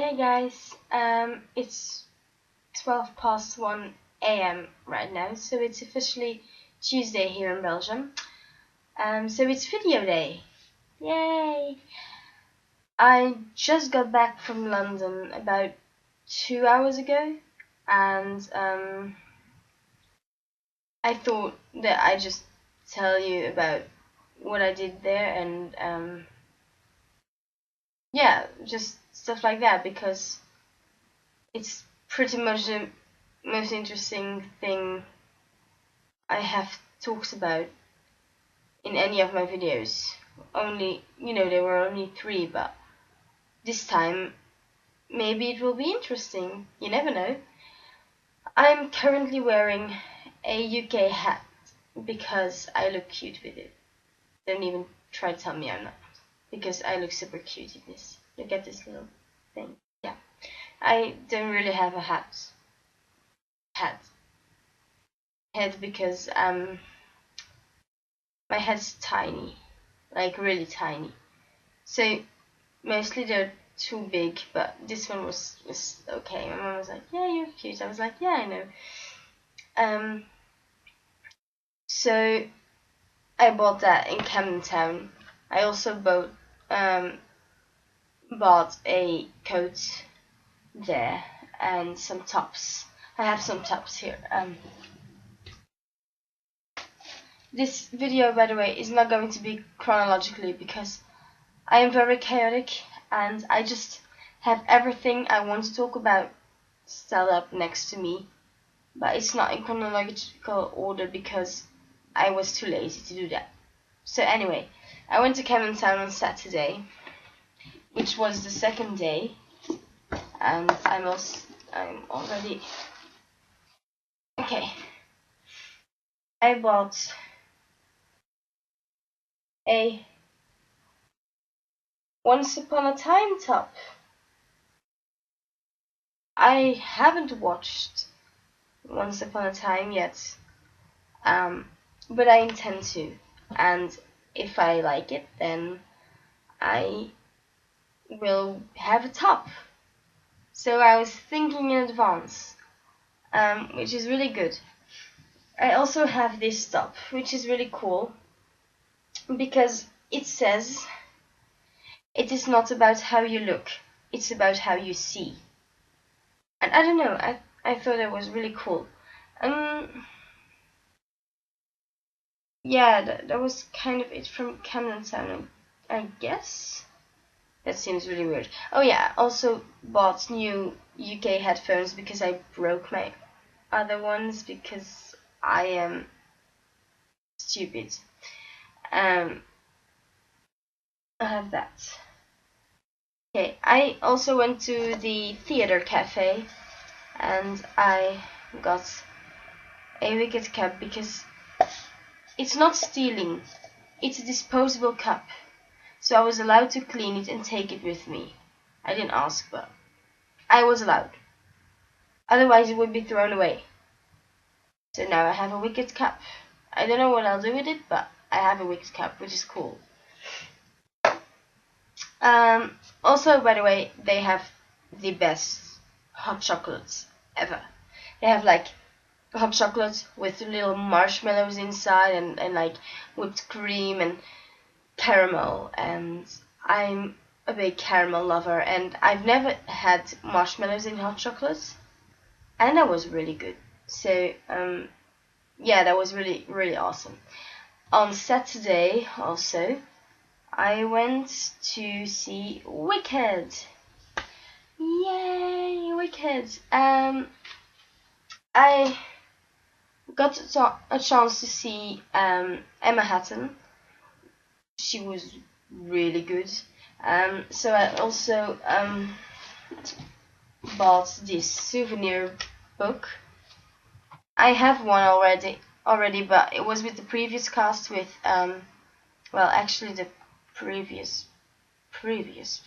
Hey guys, it's 12 past 1 a.m. right now, so it's officially Tuesday here in Belgium. So it's video day. Yay! I just got back from London about 2 hours ago, and I thought that I'd just tell you about what I did there and yeah, just stuff like that because it's pretty much the most interesting thing I have talked about in any of my videos. Only, there were only 3, but this time maybe it will be interesting. You never know. I'm currently wearing a UK hat because I look cute with it. Don't even try to tell me I'm not, because I look super cute in this. Look at this little thing. Yeah, I don't really have a head because my head's tiny, like really tiny. So mostly they're too big, but this one was okay. My mom was like, "Yeah, you're cute." I was like, "Yeah, I know." So I bought that in Camden Town. I also bought a coat there and some tops. I have some tops here. This video, by the way, is not going to be chronologically because I am very chaotic and I just have everything I want to talk about set up next to me, but it's not in chronological order because I was too lazy to do that. So anyway, I went to Camden Town on Saturday, which was the second day, and I'm already okay. I bought a Once Upon a Time top. I haven't watched Once Upon a Time yet, but I intend to, and if I like it, then I will have a top. So I was thinking in advance, which is really good. I also have this top, which is really cool because it says it is not about how you look, it's about how you see. And I don't know, I thought it was really cool. Yeah, that was kind of it from Camden Town, I guess. That seems really weird. Oh yeah, also bought new UK headphones because I broke my other ones because I am stupid. I have that. Okay, I also went to the theater cafe and I got a wicked cup because it's not stealing, it's a disposable cup. So I was allowed to clean it and take it with me. I didn't ask, but I was allowed. Otherwise it would be thrown away. So now I have a wicked cup. I don't know what I'll do with it, but I have a wicked cup, which is cool. Also, by the way, they have the best hot chocolates ever. They have like hot chocolate with little marshmallows inside and like whipped cream and caramel, and I'm a big caramel lover, and I've never had marshmallows in hot chocolate, and that was really good. So yeah, that was really, really awesome. On Saturday also I went to see Wicked. Yay, Wicked. I got a chance to see Emma Hatton. She was really good. So I also bought this souvenir book. I have one already, but it was with the previous cast with well, actually the previous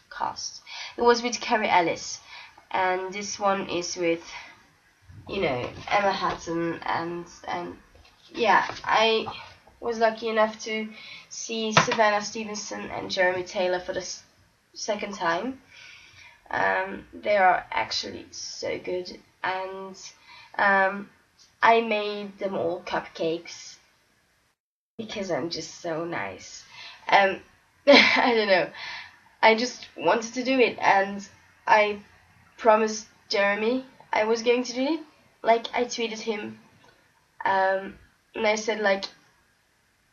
cast. It was with Carrie Ellis, and this one is with Emma Hatton and yeah, I was lucky enough to see Savannah Stevenson and Jeremy Taylor for the second time. They are actually so good, and I made them all cupcakes because I'm just so nice. I don't know. I just wanted to do it, and I promised Jeremy I was going to do it. Like, I tweeted him, and I said, like,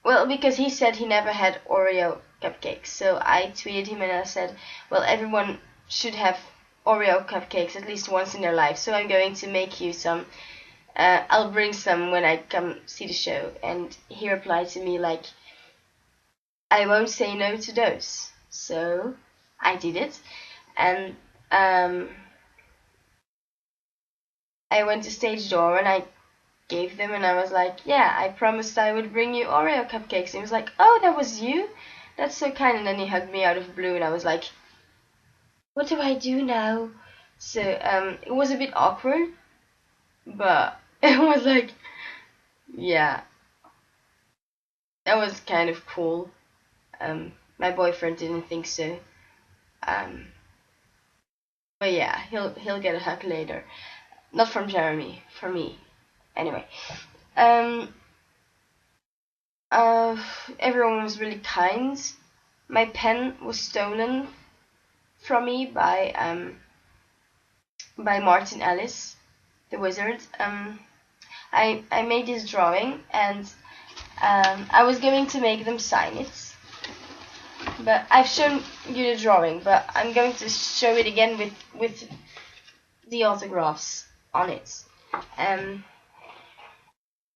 well, because he said he never had Oreo cupcakes, so I tweeted him and I said, well, everyone should have Oreo cupcakes at least once in their life, so I'm going to make you some. I'll bring some when I come see the show. And he replied to me like, I won't say no to those. So I did it, and I went to stage door and I gave them, and I was like, yeah, I promised I would bring you Oreo cupcakes. And he was like, oh, that was you? That's so kind. And then he hugged me out of the blue, and I was like, what do I do now? So it was a bit awkward, but it was like, yeah, that was kind of cool. My boyfriend didn't think so. But yeah, he'll get a hug later. Not from Jeremy, from me. Anyway, everyone was really kind. My pen was stolen from me by Martin Ellis, the wizard. I made this drawing, and I was going to make them sign it. But I've shown you the drawing, but I'm going to show it again with the autographs on it.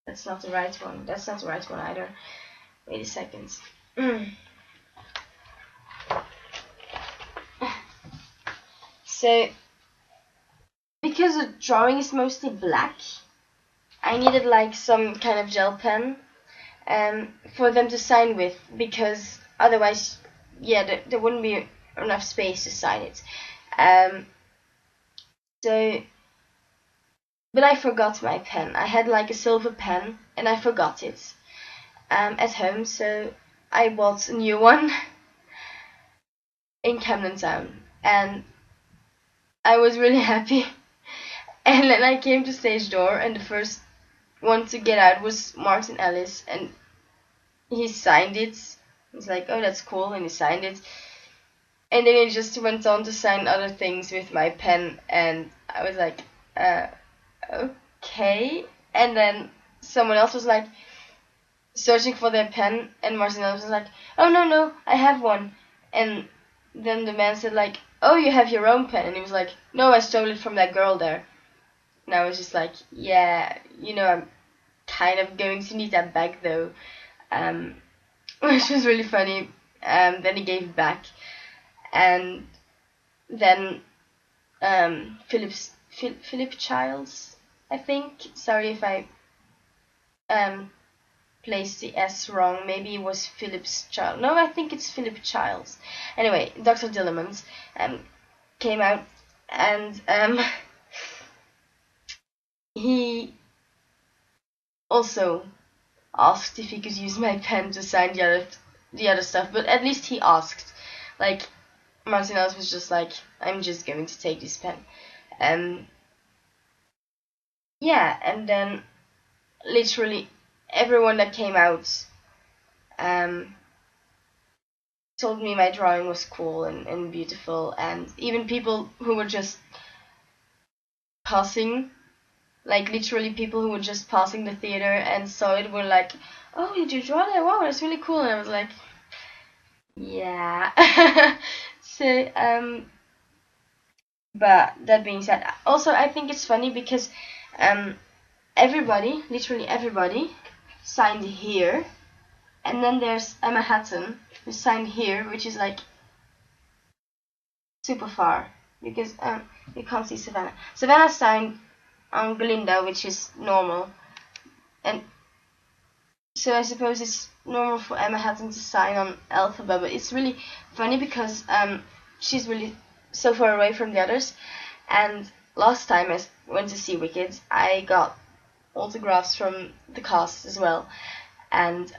That's not the right one. That's not the right one either. Wait a second. So, because the drawing is mostly black, I needed like some kind of gel pen for them to sign with, because otherwise, yeah, there wouldn't be enough space to sign it. But I forgot my pen. I had like a silver pen, and I forgot it at home, so I bought a new one in Camden Town, and I was really happy. And then I came to stage door, and the first one to get out was Martin Ellis, and he signed it. He was like, oh, that's cool, and he signed it. And then he just went on to sign other things with my pen, and I was like, okay. And then someone else was like searching for their pen, and Martin Ellis was like, oh, no, I have one. And then the man said like, oh, you have your own pen? And he was like, no, I stole it from that girl there. And I was just like, yeah, I'm kind of going to need that back though. Which was really funny. Then he gave it back. And then Philip Childs, I think. Sorry if I placed the S wrong. Maybe it was Philip's Child. No, I think it's Philip Childs. Anyway, Dr. Dillermans came out, and he also asked if he could use my pen to sign the other stuff, but at least he asked. Like, Martin Ellis was just like, I'm just going to take this pen. Yeah, and then literally everyone that came out told me my drawing was cool and beautiful, and even people who were just passing, like literally people who were just passing the theater and saw it were like, oh, did you draw that? Wow, that's really cool. And I was like, yeah. So, but that being said, also I think it's funny because everybody, literally everybody, signed here, and then there's Emma Hatton who signed here, which is like super far, because you can't see Savannah. Savannah signed on Glinda, which is normal, and so I suppose it's normal for Emma Hatton to sign on Elphaba, but it's really funny because she's really so far away from the others. And last time I went to see Wicked, I got autographs from the cast as well, and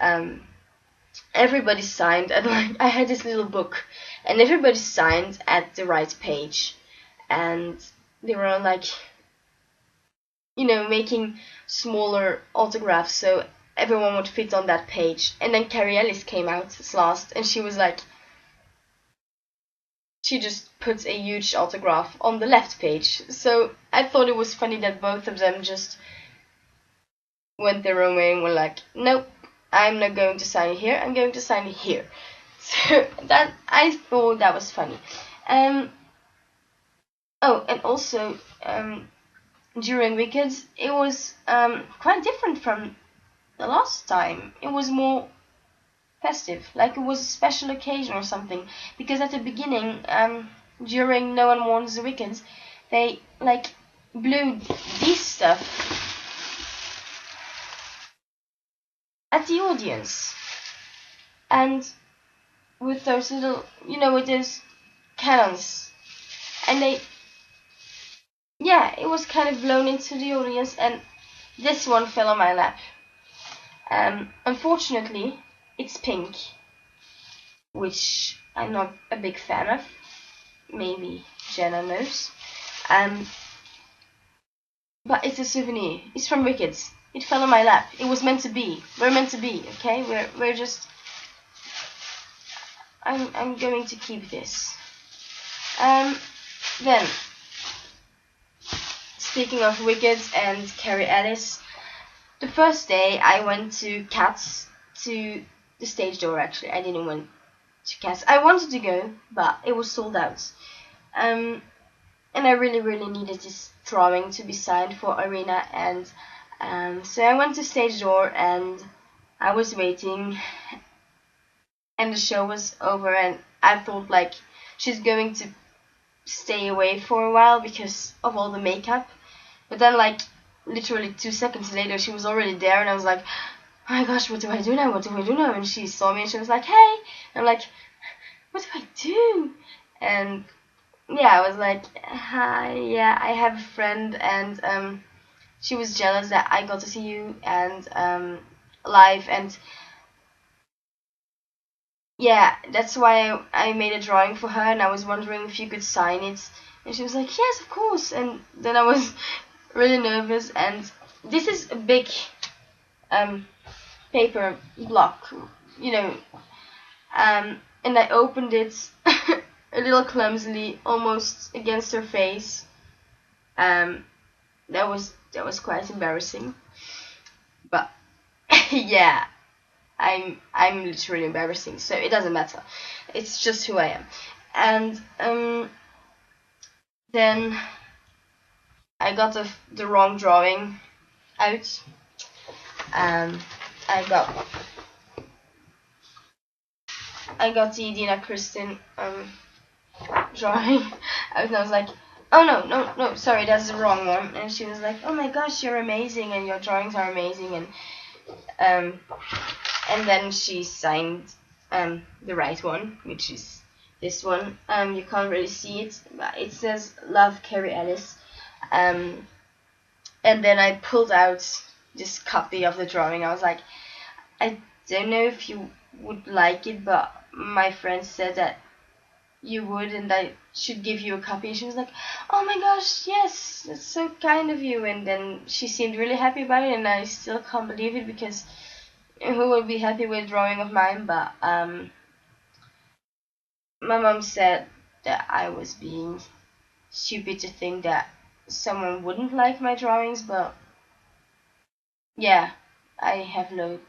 everybody signed at, like, I had this little book, and everybody signed at the right page. and they were like, you know, making smaller autographs so everyone would fit on that page. And then Carrie Ellis came out as last, and she was like, she just put a huge autograph on the left page. So I thought it was funny that both of them just went their own way and were like, nope, I'm not going to sign here, I'm going to sign here. So that, I thought that was funny. Oh, and also during Wicked, it was quite different from the last time. It was more festive, like it was a special occasion or something. Because at the beginning, during No One Warns the Wicked, they like blew this stuff at the audience, and with those little, you know, with those cannons, and they, yeah, it was kind of blown into the audience, and this one fell on my lap. Unfortunately, it's pink, which I'm not a big fan of. Maybe Jenna knows. But it's a souvenir. It's from Wicked. It fell on my lap. It was meant to be. We're meant to be, okay? We're just. I'm going to keep this. Then, speaking of Wicked and Carrie Ellis, the first day I went to Cats, to the stage door. Actually, I didn't went to Cats. I wanted to go, but it was sold out. And I really needed this drawing to be signed for Arina, and so I went to stage door and I was waiting, and the show was over, and I thought like she's going to stay away for a while because of all the makeup, but then like literally 2 seconds later she was already there, and I was like, oh my gosh, what do I do now, what do I do now? And she saw me and she was like, hey, and I'm like, what do I do? And yeah, I was like, hi, yeah, I have a friend, and she was jealous that I got to see you and live, and yeah, that's why I made a drawing for her, and I was wondering if you could sign it, and she was like, yes, of course. And then I was really nervous, and this is a big paper block, you know, and I opened it a little clumsily, almost against her face. That was quite embarrassing, but yeah, I'm literally embarrassing, so it doesn't matter. It's just who I am. And then I got the wrong drawing out. I got the Dina Kristen drawing out, and I was like, oh no, sorry, that's the wrong one. And she was like, oh my gosh, you're amazing, and your drawings are amazing, and then she signed the right one, which is this one. You can't really see it, but it says Love, Carrie Ellis. And then I pulled out this copy of the drawing. I was like, I don't know if you would like it, but my friend said that you would, and I should give you a copy. And she was like, oh my gosh, yes, that's so kind of you. And then she seemed really happy about it, and I still can't believe it, because who would be happy with a drawing of mine? But my mom said that I was being stupid to think that someone wouldn't like my drawings, but yeah, I have low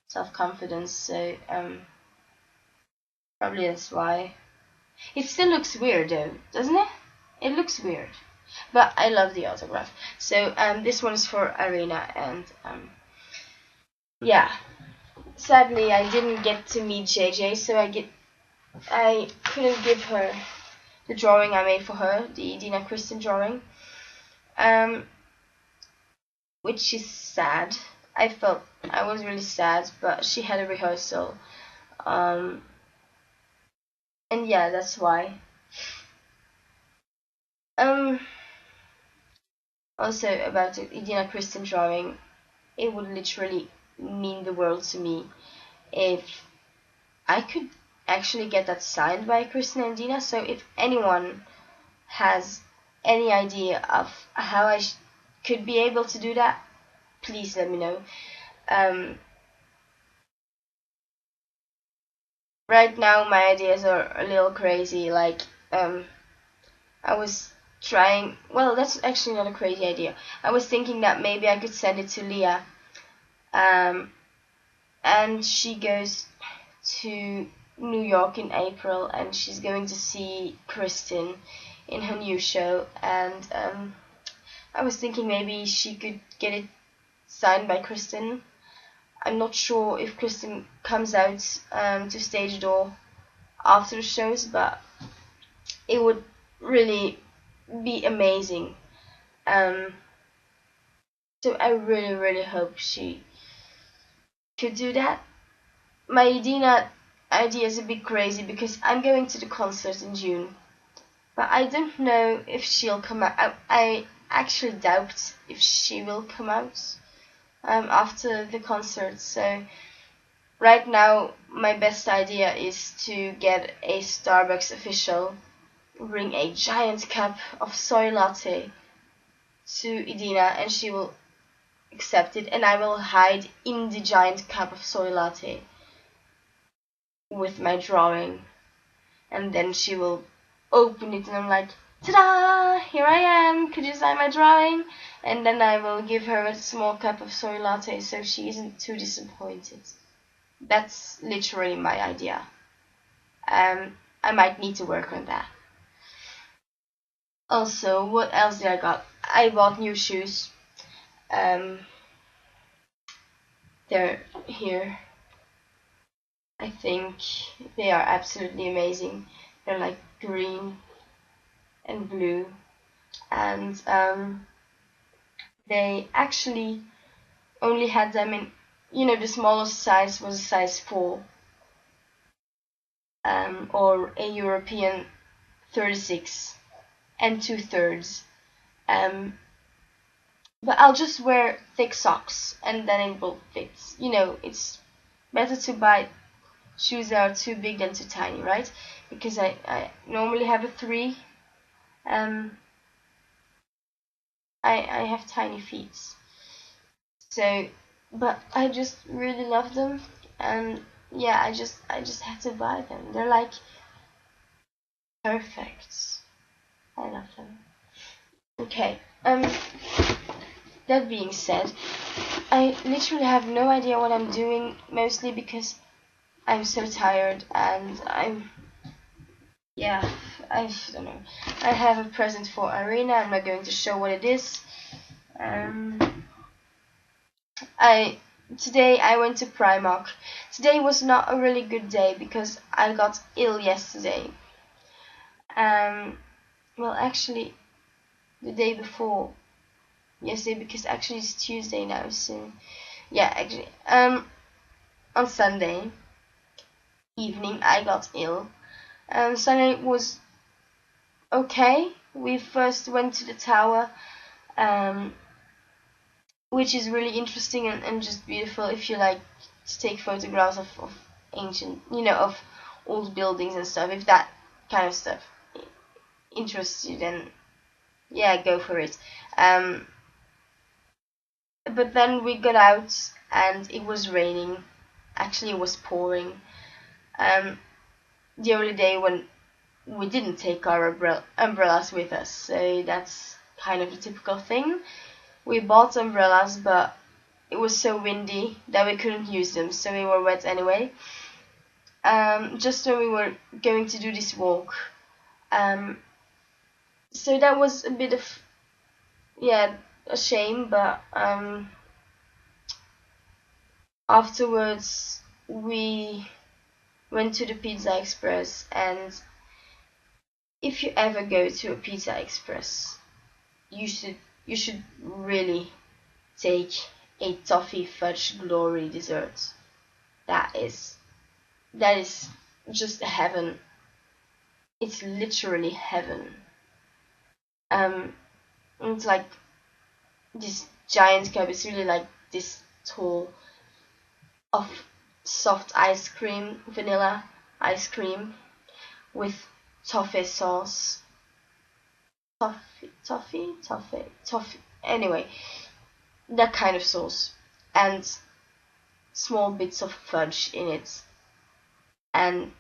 self-confidence, so probably that's why. It still looks weird though, doesn't it? It looks weird, but I love the autograph. So this one is for Arina, and yeah, sadly I didn't get to meet JJ, so I couldn't give her the drawing I made for her, the Dina Kristen drawing, which is sad. I was really sad, but she had a rehearsal, and yeah, that's why. Also about the Dina Kristen drawing, it would literally mean the world to me if I could actually get that signed by Kristen and Dina. So if anyone has any idea of how I could be able to do that, please let me know. Right now my ideas are a little crazy. Like, I was trying. Well, that's actually not a crazy idea. I was thinking that maybe I could send it to Leah, and she goes to New York in April, and she's going to see Kristen in her new show. And I was thinking maybe she could get it signed by Kristen. I'm not sure if Kristen comes out to stage door after the shows, but it would really be amazing. So I really, really hope she could do that. My Arina idea is a bit crazy because I'm going to the concert in June, but I don't know if she'll come out. I actually doubt if she will come out after the concert. So right now my best idea is to get a Starbucks official, bring a giant cup of soy latte to Idina, and she will accept it, and I will hide in the giant cup of soy latte with my drawing, and then she will open it and I'm like, ta-da, here I am, could you sign my drawing? And then I will give her a small cup of soy latte so she isn't too disappointed. That's literally my idea. I might need to work on that. Also, what else did I got? I bought new shoes. They're here. I think they are absolutely amazing. They're like green and blue, and they actually only had them in, the smallest size was a size 4, or a European 36 and 2/3. But I'll just wear thick socks and then it will fit. It's better to buy shoes that are too big than too tiny, right? Because I normally have a 3. I have tiny feet. So, but I just really love them, and yeah, I just had to buy them. They're like perfect. I love them. Okay. That being said, I literally have no idea what I'm doing, mostly because I'm so tired and I don't know. I have a present for Arina. I'm not going to show what it is. Today I went to Primark. Today was not a really good day because I got ill yesterday. Well, actually, the day before yesterday, because actually it's Tuesday now. So yeah, actually, on Sunday evening I got ill. Sunday was okay. We first went to the tower, which is really interesting and just beautiful if you like to take photographs of ancient, of old buildings and stuff. If that kind of stuff interests you, then yeah, go for it. But then we got out and it was raining. Actually, it was pouring. The only day when we didn't take our umbrellas with us, so that's kind of a typical thing. We bought umbrellas, but it was so windy that we couldn't use them, so we were wet anyway. Just when we were going to do this walk. So that was a bit of, a shame, but afterwards we went to the Pizza Express, and if you ever go to a Pizza Express, you should really take a toffee fudge glory dessert. That is just heaven. It's literally heaven. It's like this giant cup. It's really like this tall of soft ice cream, vanilla ice cream with toffee sauce. toffee. Anyway, that kind of sauce, and small bits of fudge in it. And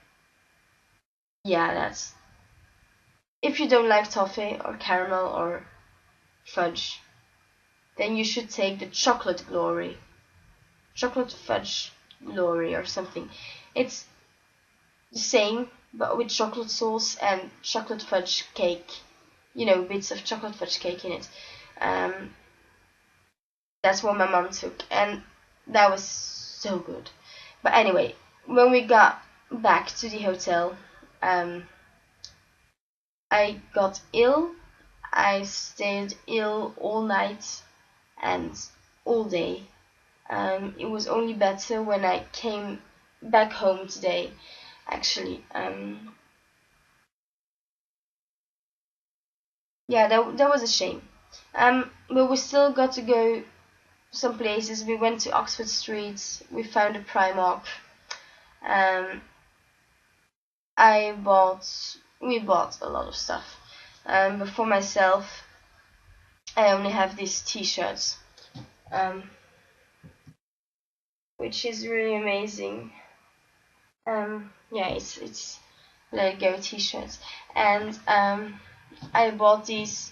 yeah, that's, if you don't like toffee or caramel or fudge, then you should take the chocolate fudge glory or something. It's the same but with chocolate sauce and chocolate fudge cake, bits of chocolate fudge cake in it. That's what my mom took, and that was so good. But anyway, when we got back to the hotel, I got ill. I stayed ill all night and all day. It was only better when I came back home today, actually. Yeah, that was a shame. But we still got to go some places. We went to Oxford Street. We found a Primark. We bought a lot of stuff. But for myself, I only have these T-shirts, which is really amazing. Yeah, it's Let It Go T-shirts, and I bought these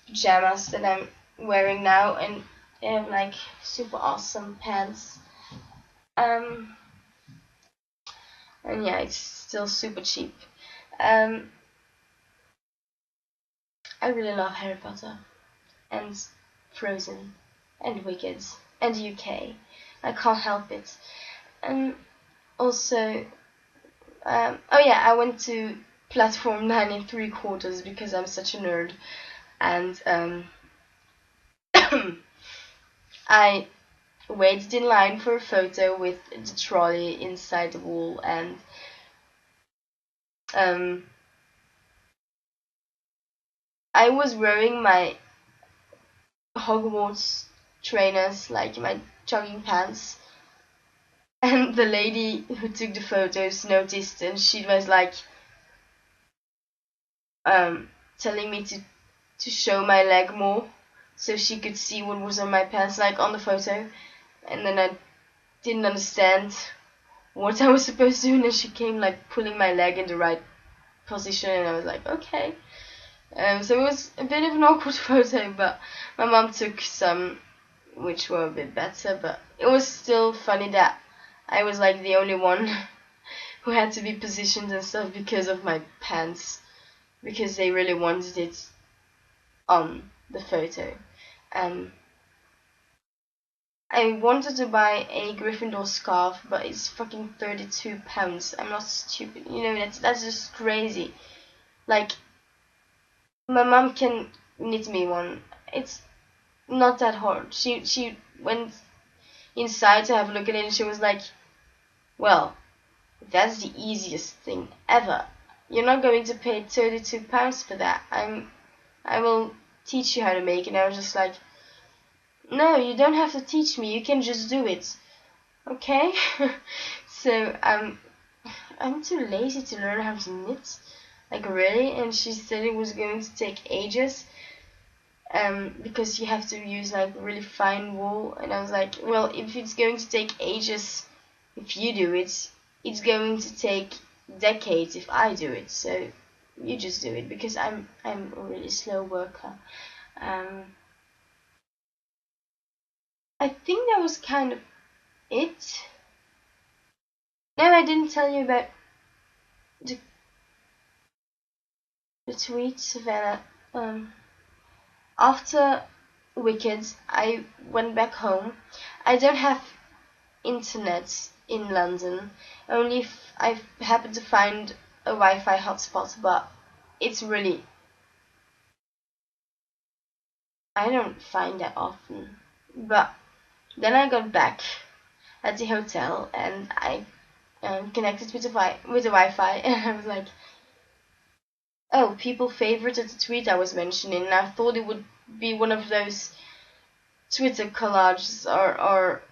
pajamas that I'm wearing now, and they have like super awesome pants. And yeah, it's still super cheap. I really love Harry Potter and Frozen and Wicked and UK. I can't help it. And also, oh yeah, I went to platform 9 3/4 because I'm such a nerd, and I waited in line for a photo with the trolley inside the wall, and I was wearing my Hogwarts trainers, like my jogging pants, and the lady who took the photos noticed, and she was like telling me to show my leg more so she could see what was on my pants, like on the photo. And then I didn't understand what I was supposed to do, and then she came like pulling my leg in the right position, and I was like, okay. So it was a bit of an awkward photo, but my mom took some which were a bit better, but it was still funny that I was like the only one who had to be positioned and stuff because of my pants, because they really wanted it on the photo. I wanted to buy a Gryffindor scarf, but it's fucking £32. I'm not stupid, that's just crazy. Like, my mom can knit me one. It's not that hard. She went inside to have a look at it, and she was like, well, that's the easiest thing ever. You're not going to pay £32 for that. I will teach you how to make it. And I was just like, no, you don't have to teach me. You can just do it. Okay? So I'm too lazy to learn how to knit. Like, really? And she said it was going to take ages. Because you have to use like really fine wool. And I was like, well, if it's going to take ages if you do it, it's going to take decades if I do it. So you just do it, because I'm a really slow worker. I think that was kind of it. No, I didn't tell you about the tweet, Savannah. After Wicked, I went back home. I don't have internet in London, only if I happen to find a Wi-Fi hotspot, but it's really, I don't find that often. But then I got back at the hotel, and I connected with the Wi-Fi, and I was like, oh, people favorited the tweet I was mentioning, and I thought it would be one of those Twitter collages or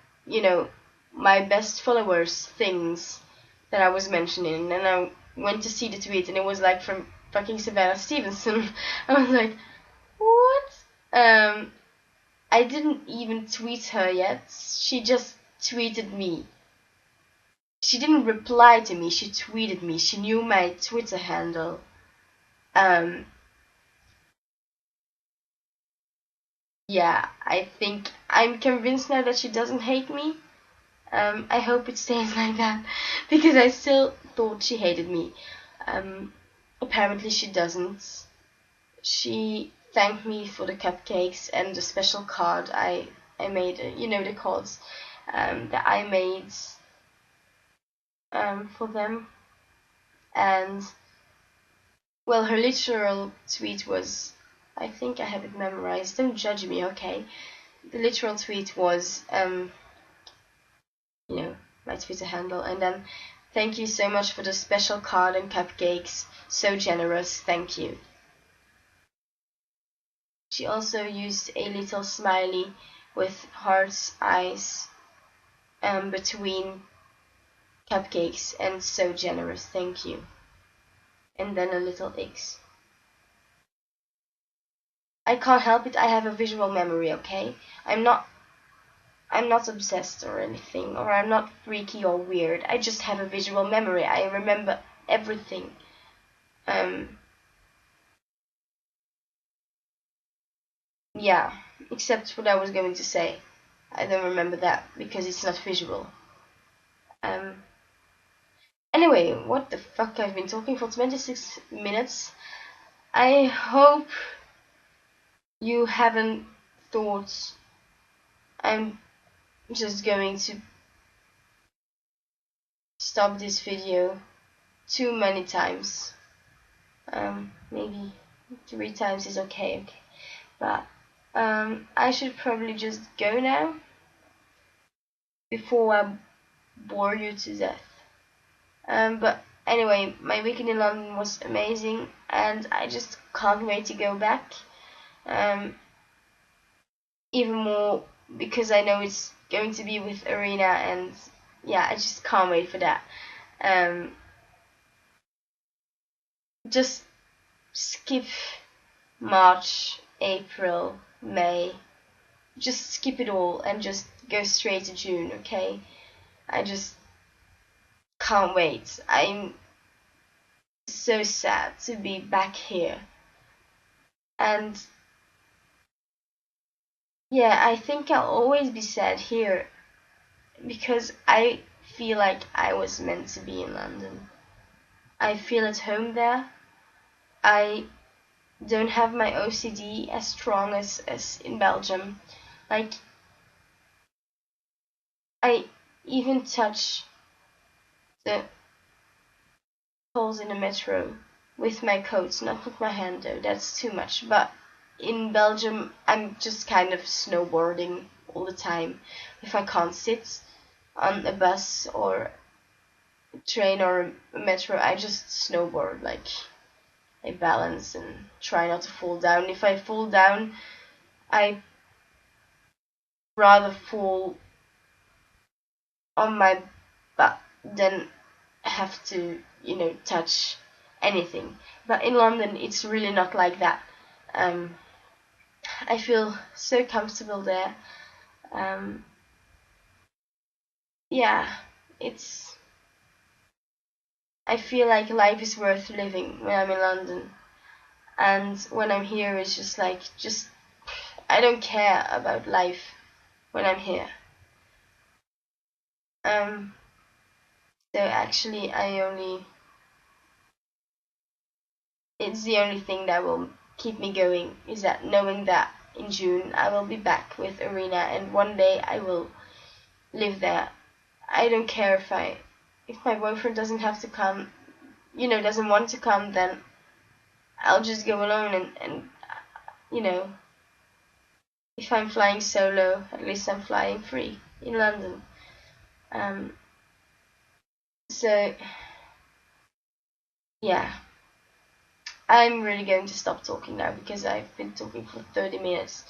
my best followers things that I was mentioning. And I went to see the tweet, and it was like from fucking Savannah Stevenson. I was like, what? I didn't even tweet her yet. She just tweeted me. She didn't reply to me, she tweeted me. She knew my Twitter handle. Yeah, I'm convinced now that she doesn't hate me. I hope it stays like that, because I still thought she hated me. Apparently she doesn't. She thanked me for the cupcakes and the special card I made, the cards that I made for them. And, well, her literal tweet was, I think I have it memorized, don't judge me, okay? The literal tweet was, my Twitter handle, and then, thank you so much for the special card and cupcakes, so generous, thank you. She also used a little smiley with heart's eyes between cupcakes and so generous, thank you. And then a little X. I can't help it, I have a visual memory, okay? I'm not obsessed or anything, or I'm not freaky or weird. I just have a visual memory. I remember everything. Yeah, except what I was going to say. I don't remember that because it's not visual. Anyway, what the fuck? I've been talking for 26 minutes. I hope you haven't thought I'm just going to stop this video too many times. Maybe 3 times is okay. But I should probably just go now before I bore you to death. But anyway, my weekend in London was amazing, and I just can't wait to go back. Even more because I know it's going to be with Arina, and yeah, I just can't wait for that. Just skip March, April, May. Just skip it all and just go straight to June, okay? I just can't wait. I'm so sad to be back here. And yeah, I think I'll always be sad here because I feel like I was meant to be in London. I feel at home there. I don't have my OCD as strong as in Belgium. Like, I even touch the holes in the metro with my coats, not with my hand though, that's too much. But in Belgium, I'm just kind of snowboarding all the time. If I can't sit on a bus or a train or a metro, I just snowboard. Like, I balance and try not to fall down. If I fall down, I rather fall on my butt than have to, touch anything. But in London, it's really not like that. I feel so comfortable there. Yeah, I feel like life is worth living when I'm in London. And when I'm here, it's just like, I don't care about life when I'm here. So actually, it's the only thing that will keep me going, is that knowing that in June I will be back with Arina, and one day I will live there. I don't care if my boyfriend doesn't have to come, doesn't want to come, then I'll just go alone, and if I'm flying solo, at least I'm flying free in London. So yeah, I'm really going to stop talking now because I've been talking for 30 minutes.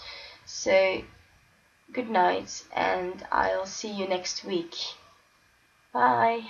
So good night, and I'll see you next week. Bye.